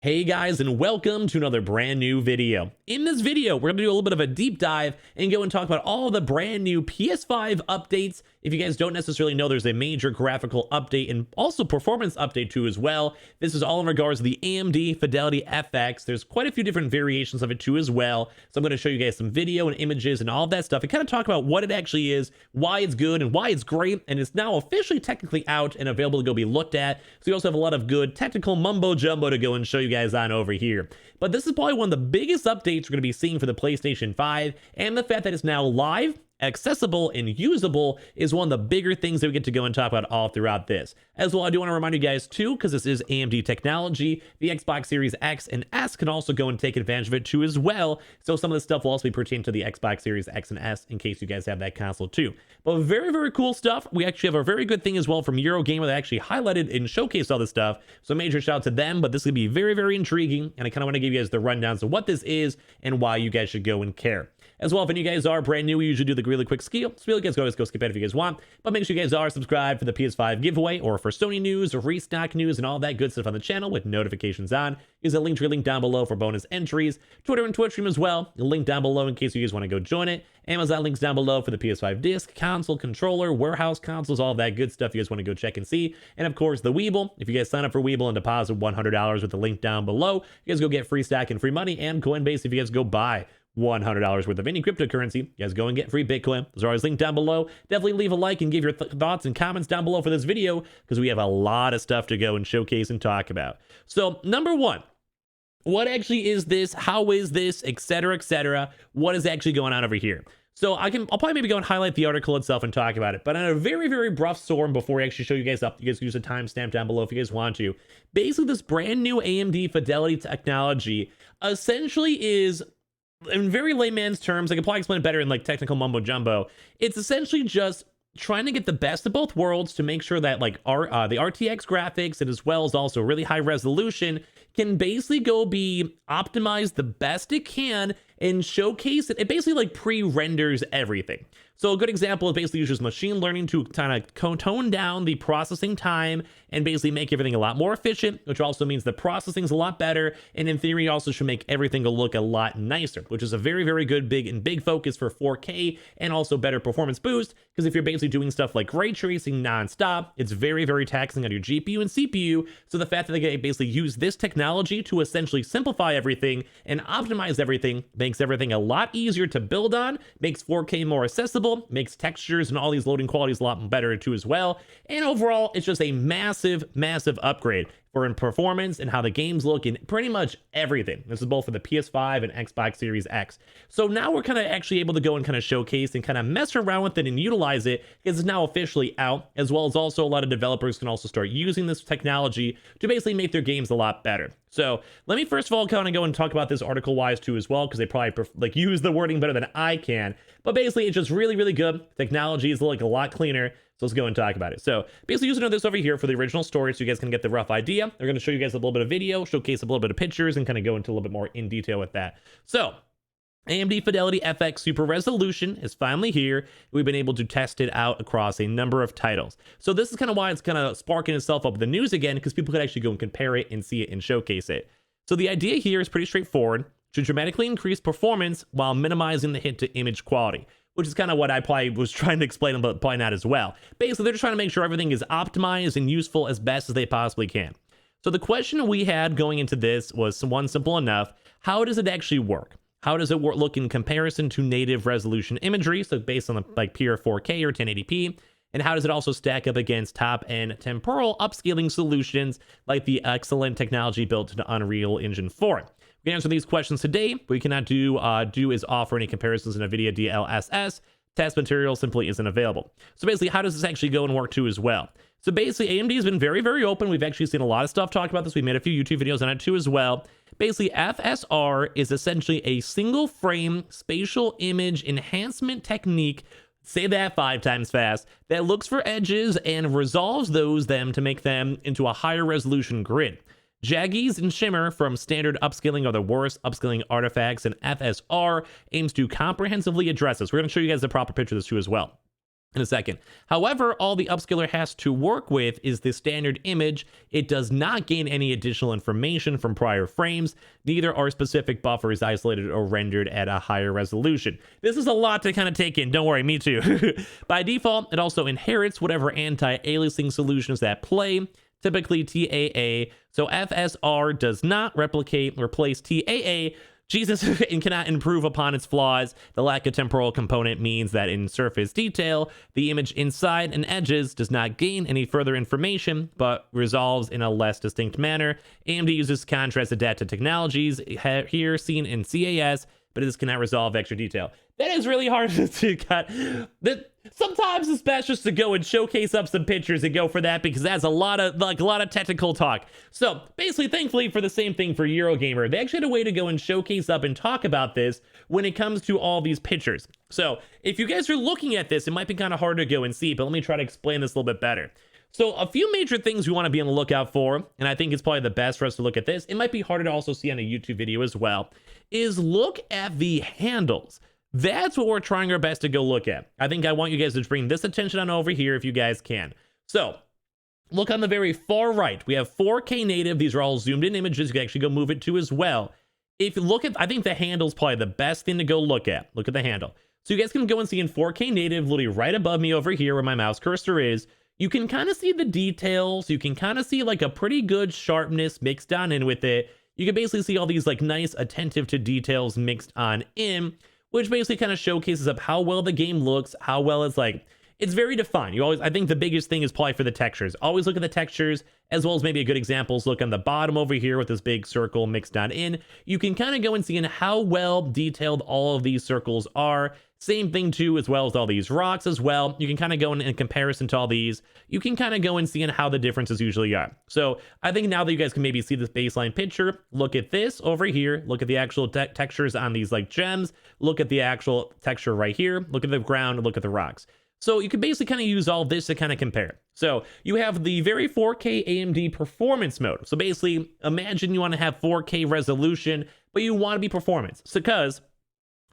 Hey guys, and welcome to another brand new video. In this video, we're going to do a little bit of a deep dive and go and talk about all the brand new PS5 updates. If you guys don't necessarily know, there's a major graphical update and also performance update too as well. This is all in regards to the AMD FIDELITYFX. There's quite a few different variations of it too as well. So I'm going to show you guys some video and images and all of that stuff and kind of talk about what it actually is, why it's good and why it's great. And it's now officially technically out and available to go be looked at. So you also have a lot of good technical mumbo jumbo to go and show you guys on over here. But this is probably one of the biggest updates we're going to be seeing for the PlayStation 5, and the fact that it's now live, accessible, and usable is one of the bigger things that we get to go and talk about all throughout this. As well, I do want to remind you guys too, because this is AMD technology, the Xbox Series X and S can also go and take advantage of it too as well. So some of this stuff will also be pertaining to the Xbox Series X and S in case you guys have that console too. But very, very cool stuff. We actually have a very good thing as well from Eurogamer that actually highlighted and showcased all this stuff. So major shout out to them, but this is going to be very, very intriguing. And I kind of want to give you guys the rundowns of what this is and why you guys should go and care. As well, if any of you guys are brand new, we usually do the really quick skill. So you guys go skip it if you guys want. But make sure you guys are subscribed for the PS5 giveaway or for Sony news or restock news and all that good stuff on the channel with notifications on. Use a link down below for bonus entries. Twitter and Twitch stream as well. A link down below in case you guys want to go join it. Amazon links down below for the PS5 disc, console, controller, warehouse consoles, all that good stuff you guys want to go check and see. And of course, the Weeble. If you guys sign up for Weeble and deposit $100 with the link down below, you guys go get free stack and free money and Coinbase if you guys go buy $100 worth of any cryptocurrency. You guys go and get free Bitcoin. Those are always linked down below. Definitely leave a like and give your thoughts and comments down below for this video because we have a lot of stuff to go and showcase and talk about. So number one, what actually is this? How is this? Etc. etc. What is actually going on over here? So I'll probably maybe go and highlight the article itself and talk about it. But on a very, very rough storm before I actually show you guys up, you guys can use a timestamp down below if you guys want to. Basically, this brand new AMD Fidelity technology essentially is, in very layman's terms, I can probably explain it better in like technical mumbo jumbo. It's essentially just trying to get the best of both worlds to make sure that like the RTX graphics and as well as also really high resolution can basically go be optimized the best it can and showcase it. It basically like pre-renders everything. So a good example is basically uses machine learning to kind of tone down the processing time and basically make everything a lot more efficient, which also means the processing is a lot better. And in theory, also should make everything look a lot nicer, which is a very, very good big focus for 4K and also better performance boost. Because if you're basically doing stuff like ray tracing nonstop, it's very, very taxing on your GPU and CPU. So the fact that they basically use this technology to essentially simplify everything and optimize everything makes everything a lot easier to build on, makes 4K more accessible, makes textures and all these loading qualities a lot better too as well. And overall, it's just a massive upgrade for in performance and how the games look and pretty much everything. This is both for the PS5 and Xbox Series X. So now we're kind of actually able to go and kind of showcase and kind of mess around with it and utilize it because it's now officially out, as well as also a lot of developers can also start using this technology to basically make their games a lot better. So let me first of all kind of go and talk about this article wise too as well, because they probably like use the wording better than I can. But basically, it's just really, really good. Technology is like a lot cleaner. So let's go and talk about it. So basically using this over here for the original story so you guys can get the rough idea. They're going to show you guys a little bit of video, showcase a little bit of pictures, and kind of go into a little bit more in detail with that. So AMD FIDELITYFX Super Resolution is finally here. We've been able to test it out across a number of titles. So this is kind of why it's kind of sparking itself up with the news again, because people could actually go and compare it and see it and showcase it. So the idea here is pretty straightforward. To dramatically increase performance while minimizing the hit to image quality, which is kind of what I probably was trying to explain, but probably not as well. Basically, they're just trying to make sure everything is optimized and useful as best as they possibly can. So the question we had going into this was one simple enough. How does it actually work? How does it look in comparison to native resolution imagery? So based on the like pure 4K or 1080p. And how does it also stack up against top-end temporal upscaling solutions like the excellent technology built into Unreal Engine 4? We can answer these questions today. What we cannot do is offer any comparisons in NVIDIA DLSS. Test material simply isn't available. So basically, how does this actually go and work too as well? So basically, AMD has been very, very open. We've actually seen a lot of stuff talk about this. We made a few YouTube videos on it too as well. Basically, FSR is essentially a single frame spatial image enhancement technique, say that 5 times fast, that looks for edges and resolves them to make them into a higher resolution grid. Jaggies and shimmer from standard upscaling are the worst upscaling artifacts, and FSR aims to comprehensively address this. We're going to show you guys the proper picture of this too as well. in a second. However, all the upscaler has to work with is the standard image. It does not gain any additional information from prior frames. Neither are specific buffers isolated or rendered at a higher resolution. This is a lot to kind of take in. Don't worry, me too. By default, it also inherits whatever anti-aliasing solutions that play, typically TAA. So FSR does not replace TAA, Jesus, and cannot improve upon its flaws. The lack of temporal component means that in surface detail, the image inside and edges does not gain any further information, but resolves in a less distinct manner. AMD uses contrast adaptive technologies, here seen in CAS, but this cannot resolve extra detail. That is really hard to cut. Sometimes it's best just to go and showcase up some pictures and go for that, because that's a lot of technical talk. So basically, thankfully for the same thing for Eurogamer, they actually had a way to go and showcase up and talk about this when it comes to all these pictures. So if you guys are looking at this, it might be kind of hard to go and see, but let me try to explain this a little bit better. So a few major things we want to be on the lookout for, and I think it's probably the best for us to look at this. It might be harder to also see on a YouTube video as well, is look at the handles. That's what we're trying our best to go look at. I think I want you guys to bring this attention on over here if you guys can. So look on the very far right. We have 4K native. These are all zoomed in images. You can actually go move it to as well. If you look at, I think the handle's probably the best thing to go look at. Look at the handle. So you guys can go and see in 4K native, literally right above me over here where my mouse cursor is. You can kind of see the details. You can kind of see like a pretty good sharpness mixed on in with it. You can basically see all these like nice attentive to details mixed on in, which basically kind of showcases up how well the game looks, how well it's like, it's very defined. You always, I think the biggest thing is probably for the textures. Always look at the textures, as well as maybe a good examples. Look on the bottom over here with this big circle mixed on in. You can kind of go and see in how well detailed all of these circles are. Same thing too, as well as all these rocks as well. You can kind of go in comparison to all these. You can kind of go and see in how the differences usually are. So I think now that you guys can maybe see this baseline picture, look at this over here. Look at the actual textures on these like gems. Look at the actual texture right here. Look at the ground. Look at the rocks. So you can basically kind of use all this to kind of compare. So you have the very 4K AMD performance mode. So basically, imagine you want to have 4K resolution, but you want to be performance. So because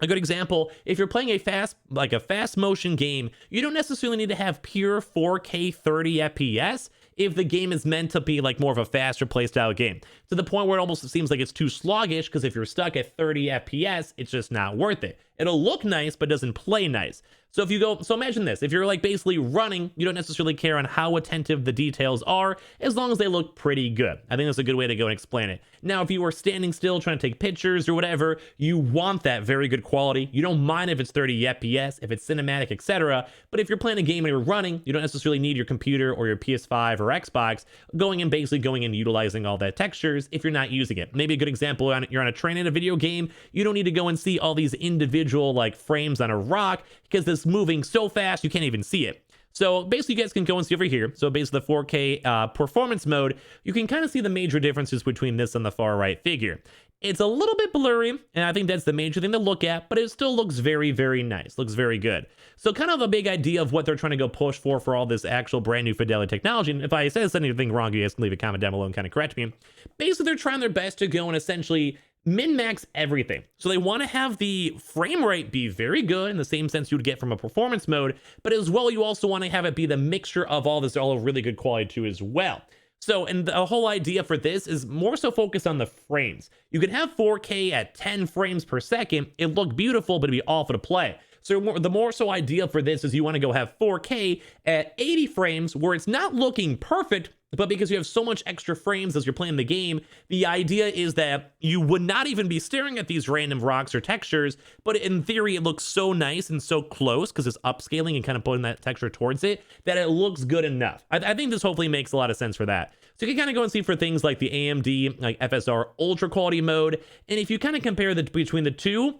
a good example, if you're playing a fast motion game, you don't necessarily need to have pure 4K 30 FPS if the game is meant to be like more of a faster playstyle game, to the point where it almost seems like it's too sluggish, because if you're stuck at 30 FPS, it's just not worth it. It'll look nice, but doesn't play nice. So if you go, so imagine this, if you're like basically running, you don't necessarily care on how attentive the details are, as long as they look pretty good. I think that's a good way to go and explain it. Now, if you are standing still trying to take pictures or whatever, you want that very good quality. You don't mind if it's 30 FPS, if it's cinematic, etc. But if you're playing a game and you're running, you don't necessarily need your computer or your PS5 or Xbox going and utilizing all that textures if you're not using it. Maybe a good example, you're on a train in a video game, you don't need to go and see all these individual like frames on a rock, because this moving so fast you can't even see it. So basically you guys can go and see over here. So basically the 4K performance mode, you can kind of see the major differences between this and the far right figure. It's a little bit blurry, and I think that's the major thing to look at, but it still looks very, very nice. Looks very good. So kind of a big idea of what they're trying to go push for all this actual brand new Fidelity technology. And if I said anything wrong, you guys can leave a comment down below and kind of correct me. Basically, they're trying their best to go and essentially min-max everything. So they want to have the frame rate be very good in the same sense you would get from a performance mode, but as well, you also want to have it be the mixture of all this, all of really good quality too as well. So, and the whole idea for this is more so focused on the frames. You can have 4K at 10 frames per second. It look beautiful, but it'd be awful to play. So the more so idea for this is you want to go have 4K at 80 frames where it's not looking perfect, but because you have so much extra frames as you're playing the game, the idea is that you would not even be staring at these random rocks or textures, but in theory, it looks so nice and so close because it's upscaling and kind of putting that texture towards it that it looks good enough. I think this hopefully makes a lot of sense for that. So you can kind of go and see for things like the AMD, like FSR Ultra Quality mode. And if you kind of compare between the two,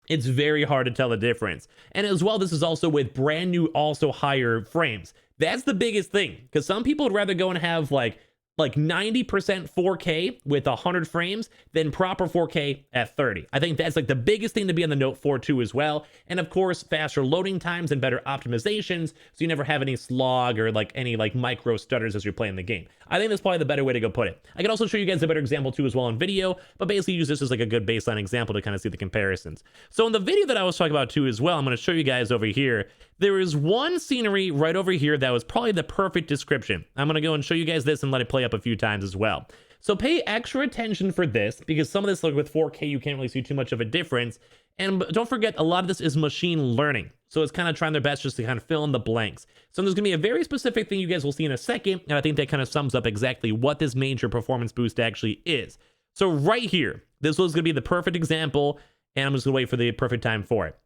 it's very hard to tell the difference. And as well, this is also with brand new, also higher frames. That's the biggest thing, because some people would rather go and have like 90% 4K with 100 frames than proper 4K at 30. I think that's like the biggest thing to be on the Note 4 too as well. And of course, faster loading times and better optimizations, so you never have any slog or like any like micro stutters as you're playing the game. I think that's probably the better way to go put it. I can also show you guys a better example too as well in video, but basically use this as like a good baseline example to kind of see the comparisons. So in the video that I was talking about too as well, I'm going to show you guys over here. There is one scenery right over here that was probably the perfect description. I'm going to go and show you guys this and let it play up a few times as well. So pay extra attention for this, because some of this, like with 4K, you can't really see too much of a difference. And don't forget, a lot of this is machine learning. So it's kind of trying their best just to kind of fill in the blanks. So there's going to be a very specific thing you guys will see in a second. And I think that kind of sums up exactly what this major performance boost actually is. So right here, this was going to be the perfect example. And I'm just going to wait for the perfect time for it.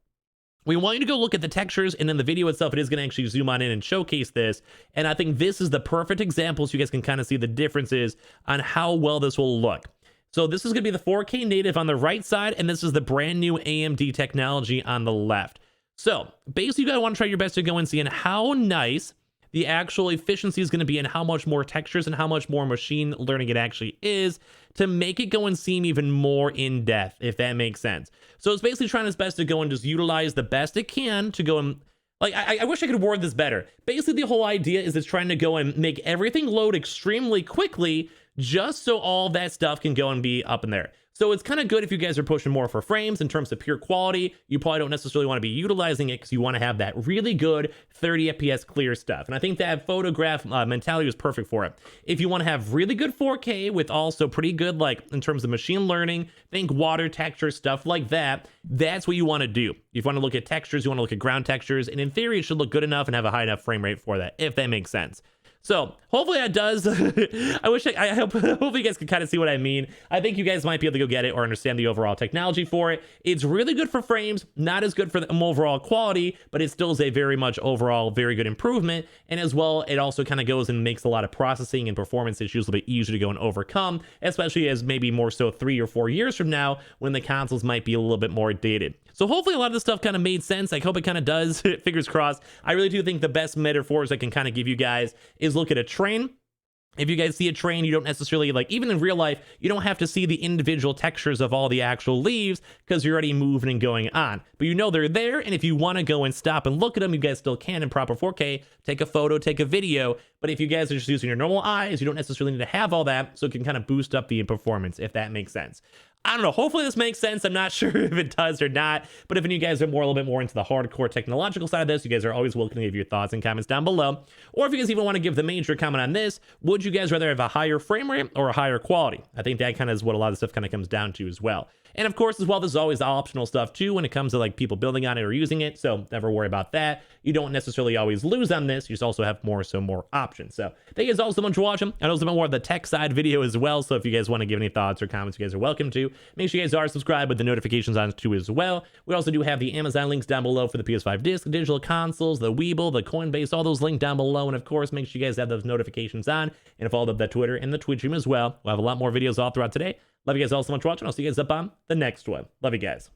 We want you to go look at the textures, and then the video itself, it is going to actually zoom on in and showcase this. And I think this is the perfect example so you guys can kind of see the differences on how well this will look. So this is going to be the 4K native on the right side, and this is the brand new AMD technology on the left. So basically, you guys want to try your best to go and see how nice the actual efficiency is going to be and how much more textures and how much more machine learning it actually is to make it go and seem even more in depth, if that makes sense. So it's basically trying its best to go and just utilize the best it can to go and, like, I wish I could word this better. Basically, the whole idea is it's trying to go and make everything load extremely quickly just so all that stuff can go and be up in there. So it's kind of good if you guys are pushing more for frames in terms of pure quality. You probably don't necessarily want to be utilizing it because you want to have that really good 30 FPS clear stuff. And I think that photograph mentality was perfect for it. If you want to have really good 4K with also pretty good, like in terms of machine learning, think water texture, stuff like that, that's what you want to do. If you want to look at textures, you want to look at ground textures, and in theory, it should look good enough and have a high enough frame rate for that, if that makes sense. So hopefully that does. I hope hopefully you guys can kind of see what I mean. I think you guys might be able to go get it or understand the overall technology for it. It's really good for frames, not as good for the overall quality, but it still is a very much overall very good improvement. And as well, it also kind of goes and makes a lot of processing and performance issues a little bit easier to go and overcome, especially as maybe more so 3 or 4 years from now when the consoles might be a little bit more dated. So hopefully a lot of this stuff kind of made sense. I hope it kind of does. Fingers crossed. I really do think the best metaphors I can kind of give you guys is look at a train. If you guys see a train, you don't necessarily, like, even in real life, you don't have to see the individual textures of all the actual leaves because you're already moving and going on. But you know they're there, and if you want to go and stop and look at them, you guys still can in proper 4K, take a photo, take a video. But if you guys are just using your normal eyes, you don't necessarily need to have all that, so it can kind of boost up the performance, if that makes sense. I don't know, hopefully this makes sense. I'm not sure if it does or not, but if any of you guys are a little bit more into the hardcore technological side of this, you guys are always welcome to give your thoughts and comments down below. Or if you guys even want to give the major comment on this, would you guys rather have a higher frame rate or a higher quality? I think that kind of is what a lot of the stuff kind of comes down to as well. And of course, as well, there's always the optional stuff too when it comes to like people building on it or using it. So never worry about that. You don't necessarily always lose on this. You just also have more options. So thank you guys all so much for watching. I know there's a bit more of the tech side video as well. So if you guys want to give any thoughts or comments, you guys are welcome to. Make sure you guys are subscribed with the notifications on too as well. We also do have the Amazon links down below for the PS5 disc, digital consoles, the Weeble, the Coinbase, all those linked down below. And of course, make sure you guys have those notifications on and follow the Twitter and the Twitch stream as well. We'll have a lot more videos all throughout today. Love you guys all so much for watching. I'll see you guys up on the next one. Love you guys.